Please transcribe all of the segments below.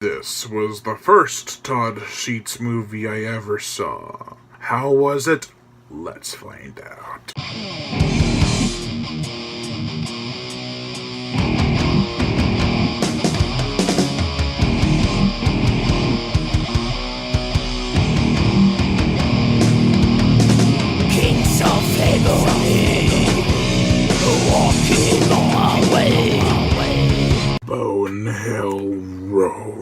This was the first Todd Sheets movie I ever saw. How was it? Let's find out. Kings of Ebony, walking on my way. Bonehill Road.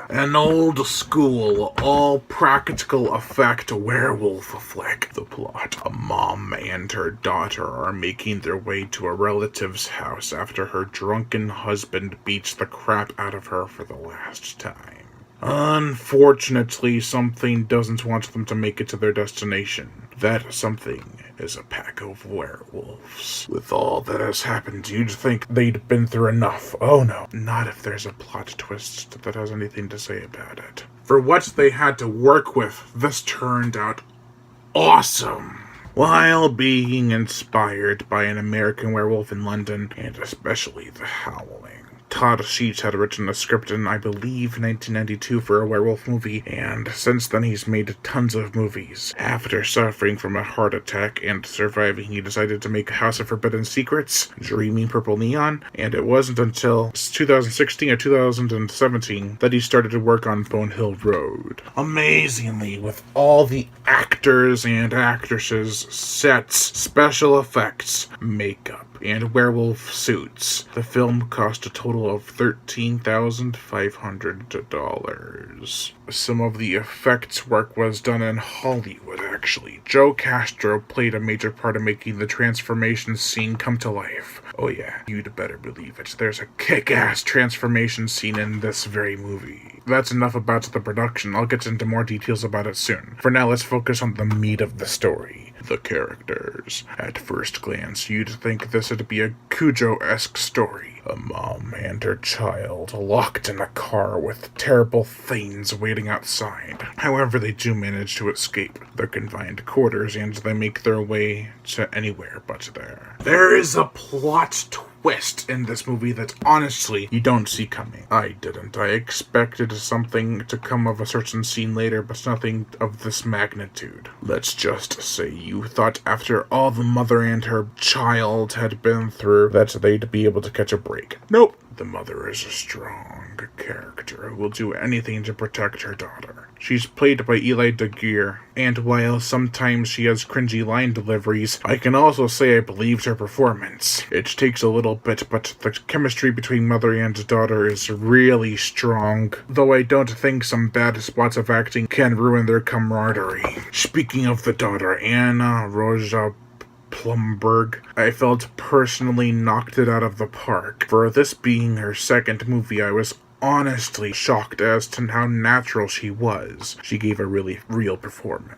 An old school, all practical effect werewolf flick. The plot: a mom and her daughter are making their way to a relative's house after her drunken husband beats the crap out of her for the last time. Unfortunately, something doesn't want them to make it to their destination. That something is a pack of werewolves. With all that has happened, you'd think they'd been through enough. Oh no, not if there's a plot twist that has anything to say about it. For what they had to work with, this turned out awesome. While being inspired by an American Werewolf in London, and especially The Howling, Todd Sheets had written a script in, I believe, 1992 for a werewolf movie, and since then he's made tons of movies. After suffering from a heart attack and surviving, he decided to make House of Forbidden Secrets, Dreaming Purple Neon, and it wasn't until 2016 or 2017 that he started to work on Bonehill Road. Amazingly, with all the actors and actresses, sets, special effects, makeup, and werewolf suits, the film cost a total of $13,500. Some of the effects work was done in Hollywood, actually. Joe Castro played a major part in making the transformation scene come to life. Oh yeah, you'd better believe it. There's a kick-ass transformation scene in this very movie. That's enough about the production. I'll get into more details about it soon. For now, let's focus on the meat of the story. The characters. At first glance, you'd think this would be a Cujo-esque story. A mom and her child locked in a car with terrible things waiting outside. However, they do manage to escape their confined quarters and they make their way to anywhere but there. There is a plot twist in this movie that honestly you don't see coming. I didn't. I expected something to come of a certain scene later, but nothing of this magnitude. Let's just say you thought after all the mother and her child had been through that they'd be able to catch a break. Nope. The mother is a strong character who will do anything to protect her daughter. She's played by Eli DeGear, and while sometimes she has cringy line deliveries, I can also say I believed her performance. It takes a little bit, but the chemistry between mother and daughter is really strong, though I don't think some bad spots of acting can ruin their camaraderie. Speaking of the daughter, Anna Rosa Plumberg, I felt personally knocked it out of the park. For this being her second movie, I was honestly shocked as to how natural she was. She gave a really real performance.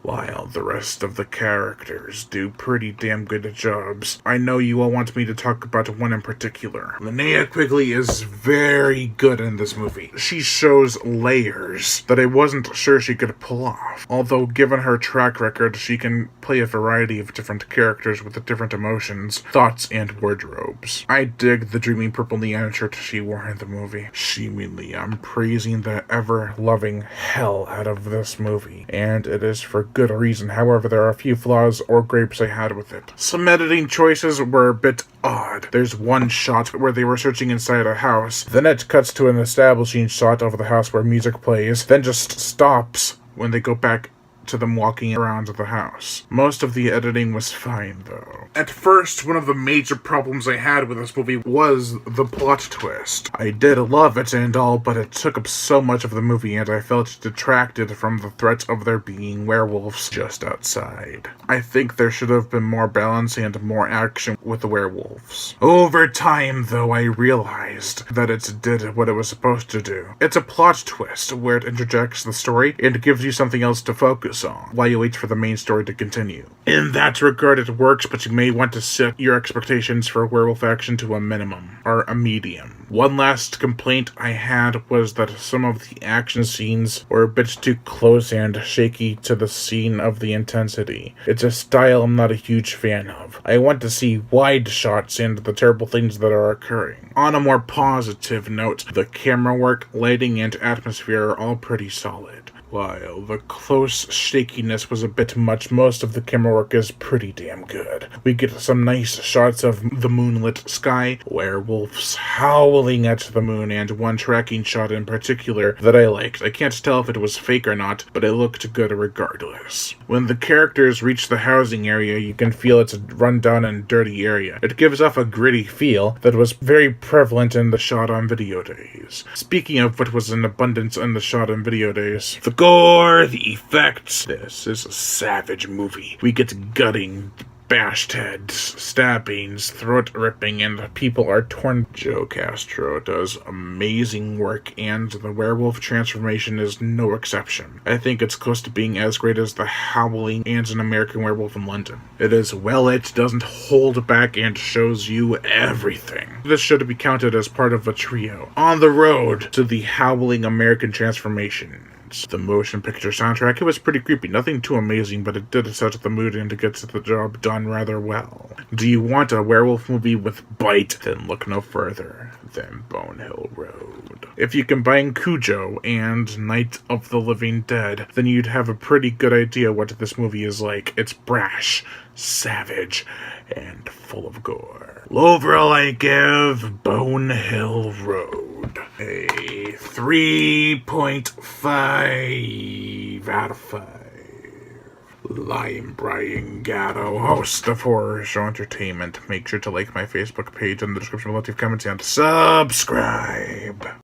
While the rest of the characters do pretty damn good jobs, I know you all want me to talk about one in particular. Linnea Quigley is very good in this movie. She shows layers that I wasn't sure she could pull off. Although given her track record, she can play a variety of different characters with different emotions, thoughts, and wardrobes. I dig the Dreaming Purple Neon shirt she wore in the movie. Seemingly, I'm praising the ever-loving hell out of this movie, and it is for good reason. However, there are a few flaws or grapes I had with it. Some editing choices were a bit odd. There's one shot where they were searching inside a house, then it cuts to an establishing shot of the house where music plays, then just stops when they go back to them walking around the house. Most of the editing was fine, though. At first, one of the major problems I had with this movie was the plot twist. I did love it and all, but it took up so much of the movie and I felt detracted from the threat of there being werewolves just outside. I think there should have been more balance and more action with the werewolves. Over time, though, I realized that it did what it was supposed to do. It's a plot twist where it interjects the story and gives you something else to focus song while you wait for the main story to continue. In that regard, it works, but you may want to set your expectations for werewolf action to a minimum, or a medium. One last complaint I had was that some of the action scenes were a bit too close and shaky to the scene of the intensity. It's a style I'm not a huge fan of. I want to see wide shots and the terrible things that are occurring. On a more positive note, the camera work, lighting, and atmosphere are all pretty solid. While the close shakiness was a bit much, most of the camera work is pretty damn good. We get some nice shots of the moonlit sky, werewolves howling at the moon, and one tracking shot in particular that I liked. I can't tell if it was fake or not, but it looked good regardless. When the characters reach the housing area, you can feel it's a rundown and dirty area. It gives off a gritty feel that was very prevalent in the shot on video days. Speaking of what was in abundance in the shot on video days, the gore, the effects. This is a savage movie. We get gutting, bashed heads, stabbings, throat ripping, and people are torn. Joe Castro does amazing work, and the werewolf transformation is no exception. I think it's close to being as great as The Howling and An American Werewolf in London. It is well lit, doesn't hold back, and shows you everything. This should be counted as part of a trio. On the road to the Howling American transformation. The motion picture soundtrack, it was pretty creepy. Nothing too amazing, but it did set the mood and to get the job done rather well. Do you want a werewolf movie with bite? Then look no further than Bonehill Road. If you combine Cujo and Night of the Living Dead, then you'd have a pretty good idea what this movie is like. It's brash, savage, and full of gore. Overall, I give Bonehill Road a 3.5 out of 5. I'm Brian Gatto, host of Horror Show Entertainment. Make sure to like my Facebook page in the description below, leave comments, and subscribe.